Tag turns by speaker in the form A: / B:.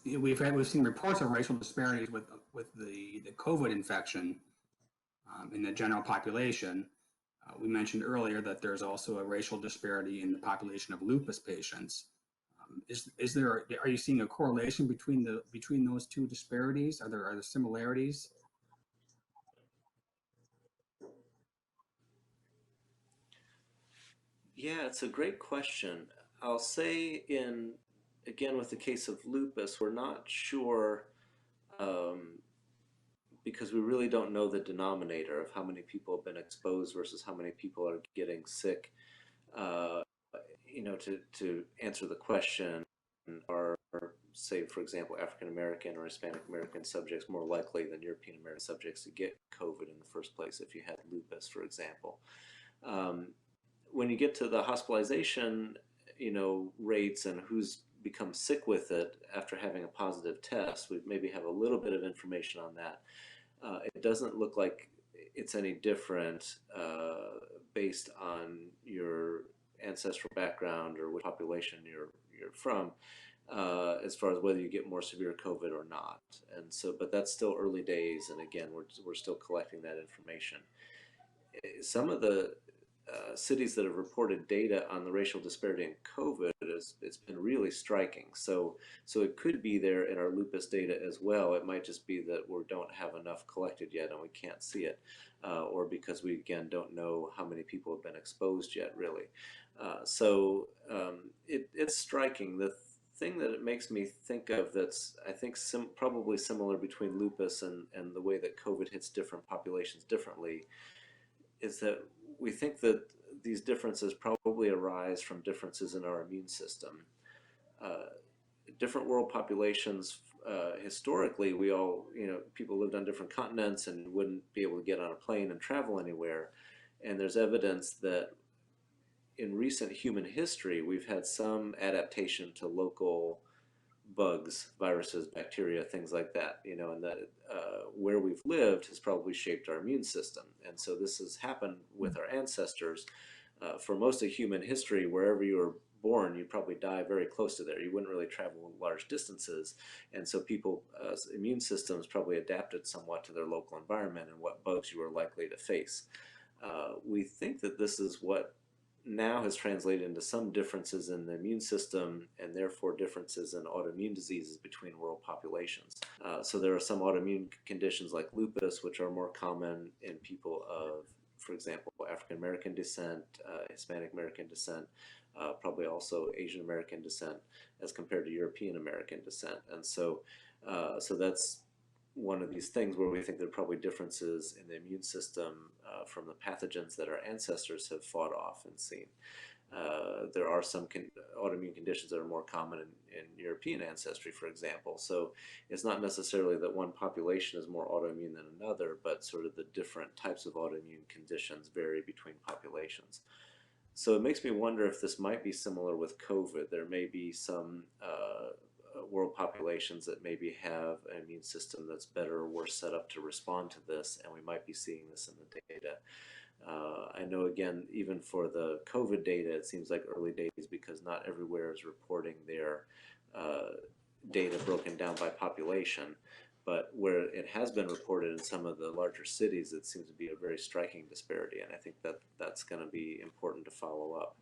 A: we've seen reports of racial disparities with the COVID infection in the general population. We mentioned earlier that there's also a racial disparity in the population of lupus patients. Are you seeing a correlation between those two disparities? Are there similarities?
B: Yeah, it's a great question. I'll say again, with the case of lupus, we're not sure um, because we really don't know the denominator of how many people have been exposed versus how many people are getting sick. Uh, to answer the question, are, say, for example, African American or Hispanic American subjects more likely than European American subjects to get COVID in the first place if you had lupus, for example? Um, when you get to the hospitalization, rates and who's become sick with it after having a positive test, we maybe have a little bit of information on that. It doesn't look like it's any different based on your ancestral background or which population you're from, as far as whether you get more severe COVID or not. And so, but that's still early days, and again, we're still collecting that information. Some of the cities that have reported data on the racial disparity in COVID, it's been really striking. So it could be there in our lupus data as well. It might just be that we don't have enough collected yet and we can't see it, or because we again don't know how many people have been exposed yet, really. It's striking. The thing that it makes me think of that's I think probably similar between lupus and the way that COVID hits different populations differently is that we think that these differences probably arise from differences in our immune system. Uh, Different world populations, historically, people lived on different continents and wouldn't be able to get on a plane and travel anywhere. And there's evidence that in recent human history, we've had some adaptation to local bugs, viruses, bacteria, things like that, and that where we've lived has probably shaped our immune system. And so this has happened with our ancestors. For most of human history, wherever you were born, you'd probably die very close to there. You wouldn't really travel large distances. And so immune systems probably adapted somewhat to their local environment and what bugs you were likely to face. We think that this is what now has translated into some differences in the immune system and therefore differences in autoimmune diseases between world populations. So there are some autoimmune conditions like lupus, which are more common in people of, for example, African American descent, Hispanic American descent, probably also Asian American descent as compared to European American descent. And so that's one of these things where we think there are probably differences in the immune system from the pathogens that our ancestors have fought off and seen. There are some autoimmune conditions that are more common in European ancestry, for example. So it's not necessarily that one population is more autoimmune than another, but sort of the different types of autoimmune conditions vary between populations. So it makes me wonder if this might be similar with COVID. There may be some world populations that maybe have an immune system that's better or worse set up to respond to this, and we might be seeing this in the data. I know, again, even for the COVID data, it seems like early days because not everywhere is reporting their data broken down by population. But where it has been reported in some of the larger cities, it seems to be a very striking disparity, and I think that that's going to be important to follow up.